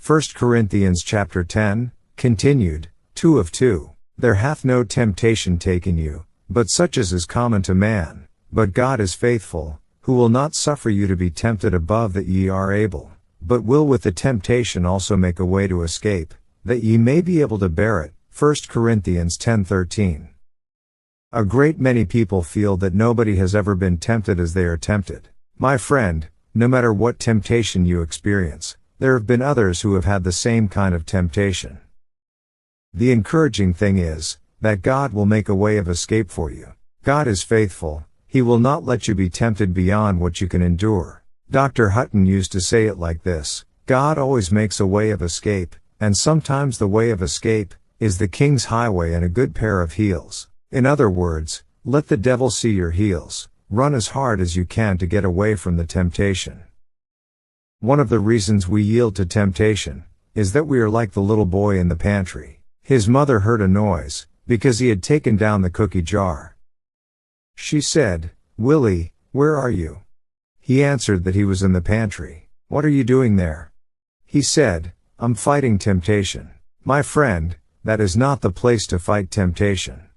1 Corinthians chapter 10, continued, 2 of 2. There hath no temptation taken you, but such as is common to man. But God is faithful, who will not suffer you to be tempted above that ye are able, but will with the temptation also make a way to escape, that ye may be able to bear it. 1 Corinthians 10:13. A great many people feel that nobody has ever been tempted as they are tempted. My friend, no matter what temptation you experience, there have been others who have had the same kind of temptation. The encouraging thing is, that God will make a way of escape for you. God is faithful, He will not let you be tempted beyond what you can endure. Dr. Hutton used to say it like this: God always makes a way of escape, and sometimes the way of escape is the King's highway and a good pair of heels. In other words, let the devil see your heels. Run as hard as you can to get away from the temptation. One of the reasons we yield to temptation is that we are like the little boy in the pantry. His mother heard a noise because he had taken down the cookie jar. She said, "Willie, where are you?" He answered that he was in the pantry. "What are you doing there?" He said, "I'm fighting temptation." My friend, that is not the place to fight temptation.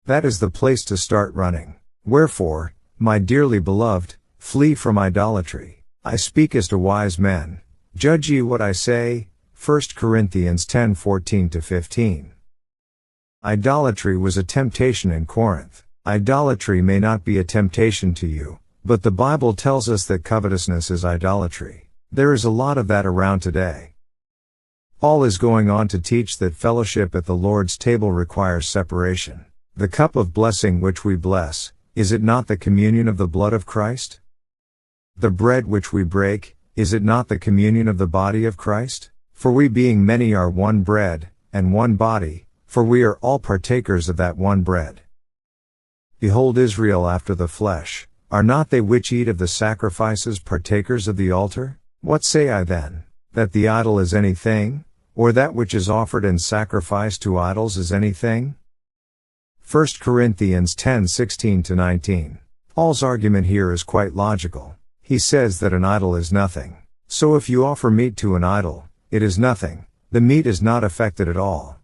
That is the place to start running. Wherefore, my dearly beloved, flee from idolatry. I speak as to wise men. Judge ye what I say. 1 Corinthians 10:14-15. Idolatry was a temptation in Corinth. Idolatry may not be a temptation to you, but the Bible tells us that covetousness is idolatry. There is a lot of that around today. Paul is going on to teach that fellowship at the Lord's table requires separation. The cup of blessing which we bless, is it not the communion of the blood of Christ? The bread which we break, is it not the communion of the body of Christ? For we being many are one bread, and one body, for we are all partakers of that one bread. Behold Israel after the flesh, are not they which eat of the sacrifices partakers of the altar? What say I then? That the idol is anything? Or that which is offered and sacrificed to idols is anything? 1 Corinthians 10:16-19. Paul's argument here is quite logical. He says that an idol is nothing. So if you offer meat to an idol, it is nothing. The meat is not affected at all.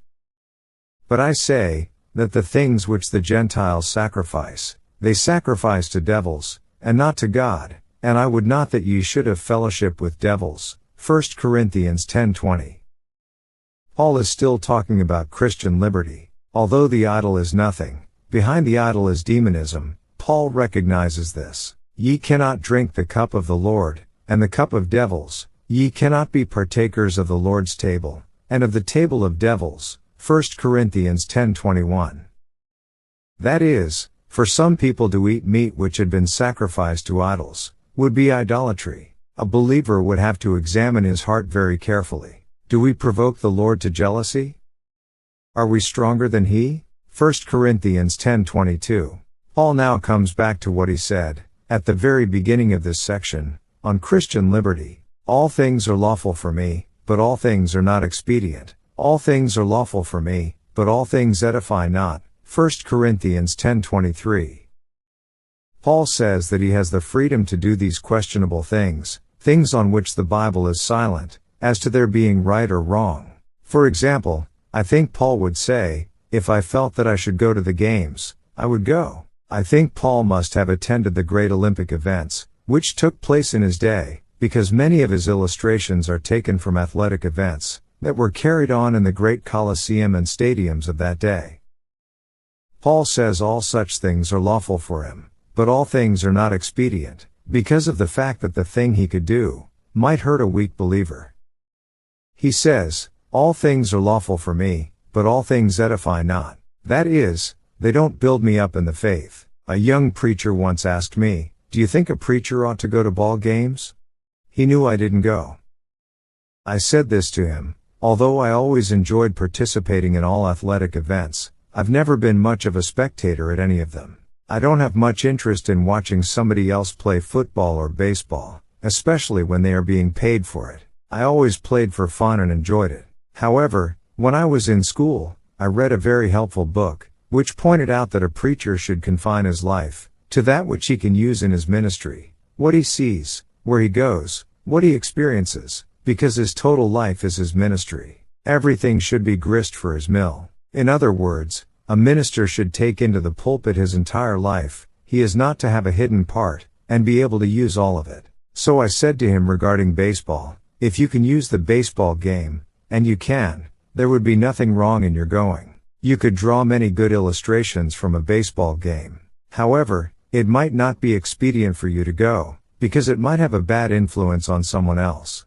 But I say, that the things which the Gentiles sacrifice, they sacrifice to devils, and not to God, and I would not that ye should have fellowship with devils. 1 Corinthians 10:20. Paul is still talking about Christian liberty. Although the idol is nothing, behind the idol is demonism. Paul recognizes this. Ye cannot drink the cup of the Lord, and the cup of devils. Ye cannot be partakers of the Lord's table, and of the table of devils. 1 Corinthians 10:21. That is, for some people to eat meat which had been sacrificed to idols, would be idolatry. A believer would have to examine his heart very carefully. Do we provoke the Lord to jealousy? Are we stronger than He? 1 Corinthians 10:22. Paul now comes back to what he said, at the very beginning of this section, on Christian liberty. All things are lawful for me, but all things are not expedient. All things are lawful for me, but all things edify not. 1 Corinthians 10:23. Paul says that he has the freedom to do these questionable things, things on which the Bible is silent, as to their being right or wrong. For example, I think Paul would say, if I felt that I should go to the games, I would go. I think Paul must have attended the great Olympic events, which took place in his day, because many of his illustrations are taken from athletic events, that were carried on in the great Colosseum and stadiums of that day. Paul says all such things are lawful for him, but all things are not expedient, because of the fact that the thing he could do, might hurt a weak believer. He says, all things are lawful for me, but all things edify not. That is, they don't build me up in the faith. A young preacher once asked me, do you think a preacher ought to go to ball games? He knew I didn't go. I said this to him, although I always enjoyed participating in all athletic events, I've never been much of a spectator at any of them. I don't have much interest in watching somebody else play football or baseball, especially when they are being paid for it. I always played for fun and enjoyed it. However, when I was in school, I read a very helpful book, which pointed out that a preacher should confine his life to that which he can use in his ministry, what he sees, where he goes, what he experiences, because his total life is his ministry. Everything should be grist for his mill. In other words, a minister should take into the pulpit his entire life. He is not to have a hidden part, and be able to use all of it. So I said to him regarding baseball, if you can use the baseball game, and you can, there would be nothing wrong in your going. You could draw many good illustrations from a baseball game. However, it might not be expedient for you to go, because it might have a bad influence on someone else.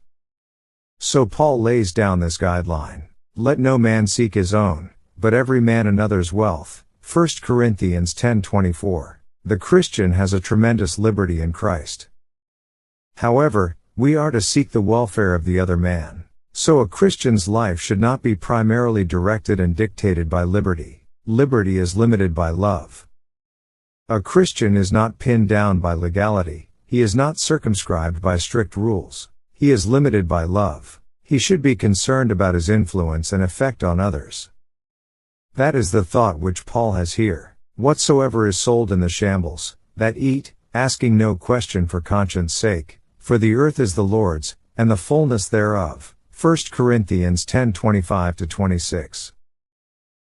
So Paul lays down this guideline. Let no man seek his own, but every man another's wealth. 1 Corinthians 10:24. The Christian has a tremendous liberty in Christ. However, we are to seek the welfare of the other man. So a Christian's life should not be primarily directed and dictated by liberty. Liberty is limited by love. A Christian is not pinned down by legality. He is not circumscribed by strict rules. He is limited by love. He should be concerned about his influence and effect on others. That is the thought which Paul has here. Whatsoever is sold in the shambles, that eat, asking no question for conscience sake, for the earth is the Lord's, and the fullness thereof. 1 Corinthians 10:25-26.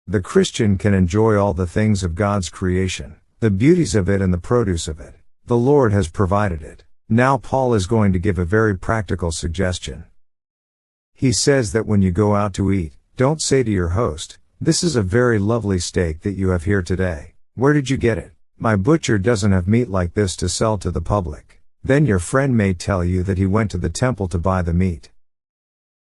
The Christian can enjoy all the things of God's creation, the beauties of it and the produce of it. The Lord has provided it. Now Paul is going to give a very practical suggestion. He says that when you go out to eat, don't say to your host, "This is a very lovely steak that you have here today. Where did you get it? My butcher doesn't have meat like this to sell to the public." Then your friend may tell you that he went to the temple to buy the meat.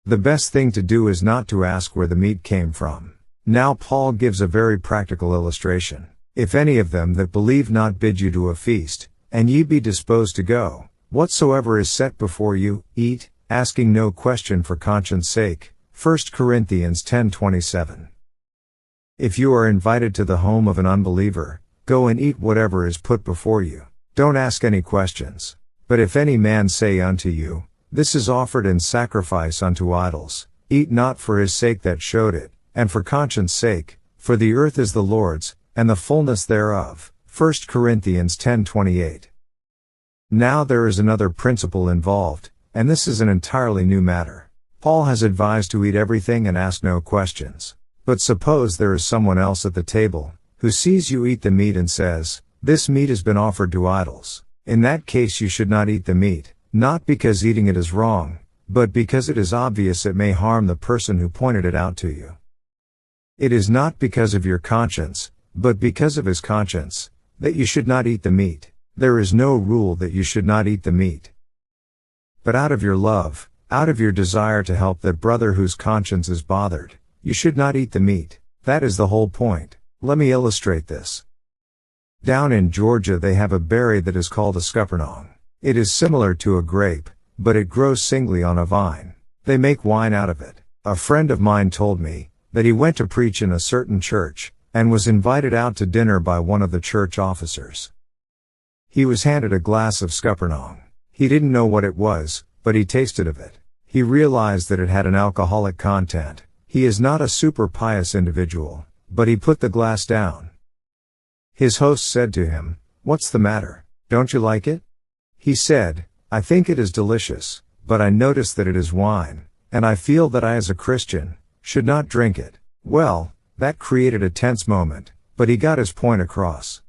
The best thing to do is not to ask where the meat came from. Now Paul gives a very practical illustration. If any of them that believe not bid you to a feast, and ye be disposed to go, whatsoever is set before you, eat, asking no question for conscience sake. 1 Corinthians 10:27. If you are invited to the home of an unbeliever, go and eat whatever is put before you. Don't ask any questions. But if any man say unto you, "This is offered in sacrifice unto idols," eat not for his sake that showed it, and for conscience sake, for the earth is the Lord's, and the fullness thereof. 1 Corinthians 10:28. Now there is another principle involved, and this is an entirely new matter. Paul has advised to eat everything and ask no questions. But suppose there is someone else at the table, who sees you eat the meat and says, "This meat has been offered to idols." In that case you should not eat the meat, not because eating it is wrong, but because it is obvious it may harm the person who pointed it out to you. It is not because of your conscience, but because of his conscience, that you should not eat the meat. There is no rule that you should not eat the meat. But out of your love, out of your desire to help that brother whose conscience is bothered, you should not eat the meat. That is the whole point. Let me illustrate this. Down in Georgia they have a berry that is called a scuppernong. It is similar to a grape, but it grows singly on a vine. They make wine out of it. A friend of mine told me that he went to preach in a certain church, and was invited out to dinner by one of the church officers. He was handed a glass of scuppernong. He didn't know what it was, but he tasted of it. He realized that it had an alcoholic content. He is not a super pious individual, but he put the glass down. His host said to him, "What's the matter? Don't you like it?" He said, "I think it is delicious, but I notice that it is wine, and I feel that I as a Christian, should not drink it." Well, that created a tense moment, but he got his point across.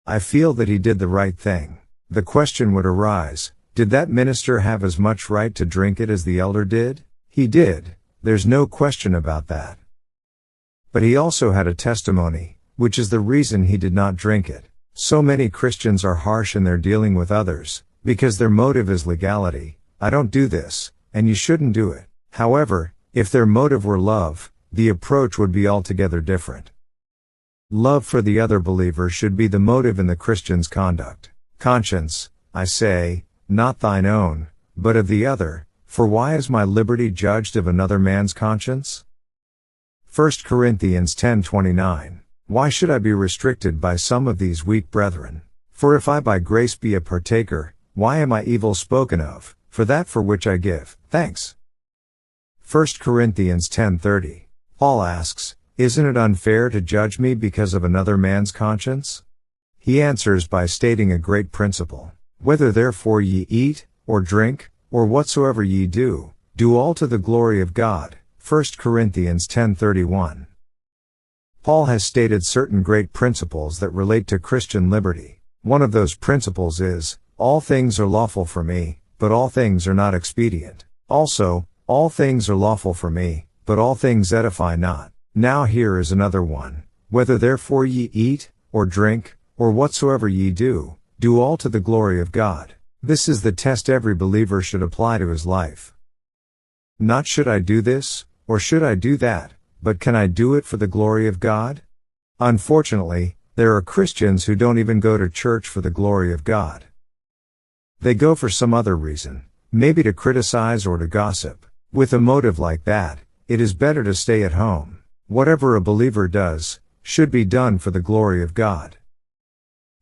I feel that he did the right thing. The question would arise, did that minister have as much right to drink it as the elder did? He did. There's no question about that. But he also had a testimony, which is the reason he did not drink it. So many Christians are harsh in their dealing with others, because their motive is legality. I don't do this, and you shouldn't do it. However, if their motive were love, the approach would be altogether different. Love for the other believer should be the motive in the Christian's conduct. Conscience, I say, not thine own, but of the other. For why is my liberty judged of another man's conscience? 1 Corinthians 10:29. Why should I be restricted by some of these weak brethren? For if I by grace be a partaker, why am I evil spoken of, for that for which I give thanks? 1 Corinthians 10:30. Paul asks, isn't it unfair to judge me because of another man's conscience? He answers by stating a great principle. Whether therefore ye eat, or drink, or whatsoever ye do, do all to the glory of God. 1 Corinthians 10:31. Paul has stated certain great principles that relate to Christian liberty. One of those principles is, all things are lawful for me, but all things are not expedient. Also, all things are lawful for me, but all things edify not. Now here is another one. Whether therefore ye eat, or drink, or whatsoever ye do, do all to the glory of God. This is the test every believer should apply to his life. Not should I do this, or should I do that, but can I do it for the glory of God? Unfortunately, there are Christians who don't even go to church for the glory of God. They go for some other reason, maybe to criticize or to gossip. With a motive like that, it is better to stay at home. Whatever a believer does, should be done for the glory of God.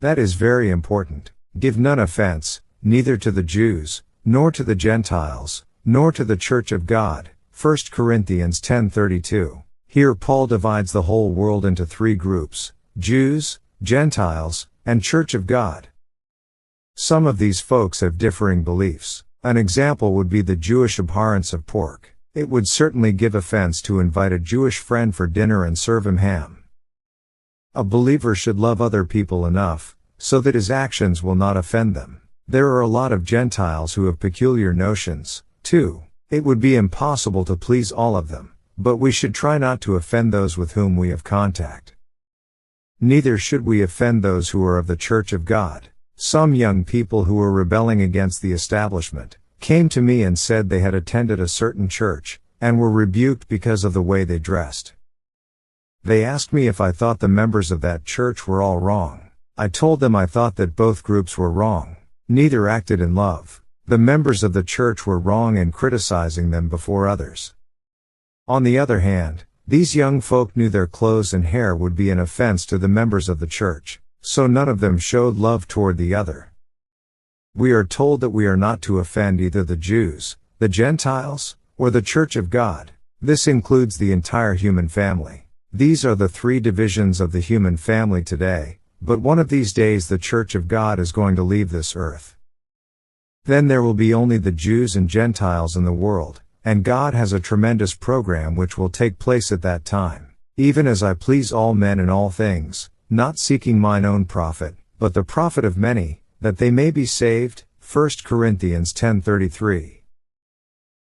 That is very important. Give none offense, neither to the Jews, nor to the Gentiles, nor to the church of God. 1 Corinthians 10:32. Here Paul divides the whole world into three groups: Jews, Gentiles, and Church of God. Some of these folks have differing beliefs. An example would be the Jewish abhorrence of pork. It would certainly give offense to invite a Jewish friend for dinner and serve him ham. A believer should love other people enough, so that his actions will not offend them. There are a lot of Gentiles who have peculiar notions, too. It would be impossible to please all of them, but we should try not to offend those with whom we have contact. Neither should we offend those who are of the Church of God. Some young people who were rebelling against the establishment came to me and said they had attended a certain church, and were rebuked because of the way they dressed. They asked me if I thought the members of that church were all wrong. I told them I thought that both groups were wrong. Neither acted in love. The members of the church were wrong in criticizing them before others. On the other hand, these young folk knew their clothes and hair would be an offense to the members of the church, so none of them showed love toward the other. We are told that we are not to offend either the Jews, the Gentiles, or the Church of God. This includes the entire human family. These are the three divisions of the human family today, but one of these days the Church of God is going to leave this earth. Then there will be only the Jews and Gentiles in the world, and God has a tremendous program which will take place at that time. Even as I please all men in all things, not seeking mine own profit, but the profit of many, that they may be saved. 1 Corinthians 10:33.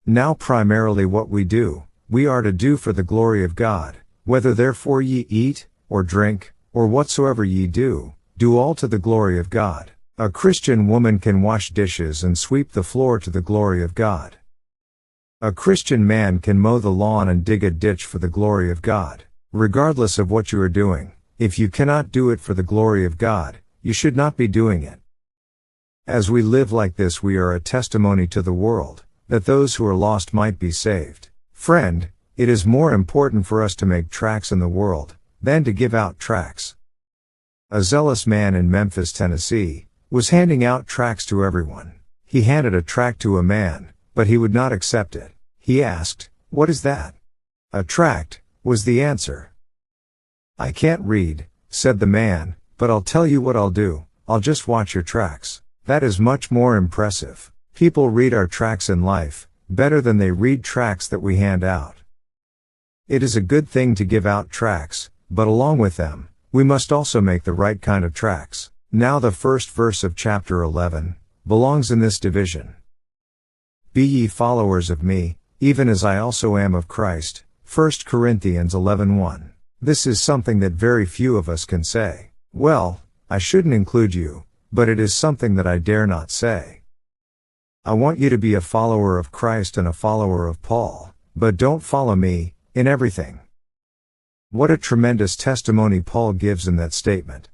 Now primarily what we do, we are to do for the glory of God. Whether therefore ye eat, or drink, or whatsoever ye do, do all to the glory of God. A Christian woman can wash dishes and sweep the floor to the glory of God. A Christian man can mow the lawn and dig a ditch for the glory of God. Regardless of what you are doing, if you cannot do it for the glory of God, you should not be doing it. As we live like this, we are a testimony to the world, that those who are lost might be saved. Friend, it is more important for us to make tracts in the world, than to give out tracts. A zealous man in Memphis, Tennessee, was handing out tracts to everyone. He handed a tract to a man, but he would not accept it. He asked, "What is that?" "A tract," was the answer. "I can't read," said the man, "but I'll tell you what I'll do, I'll just watch your tracts." That is much more impressive. People read our tracts in life, better than they read tracts that we hand out. It is a good thing to give out tracts, but along with them, we must also make the right kind of tracts. Now the first verse of chapter 11, belongs in this division. Be ye followers of me, even as I also am of Christ. 1 Corinthians 11:1. This is something that very few of us can say. Well, I shouldn't include you, but it is something that I dare not say. I want you to be a follower of Christ and a follower of Paul, but don't follow me, in everything. What a tremendous testimony Paul gives in that statement.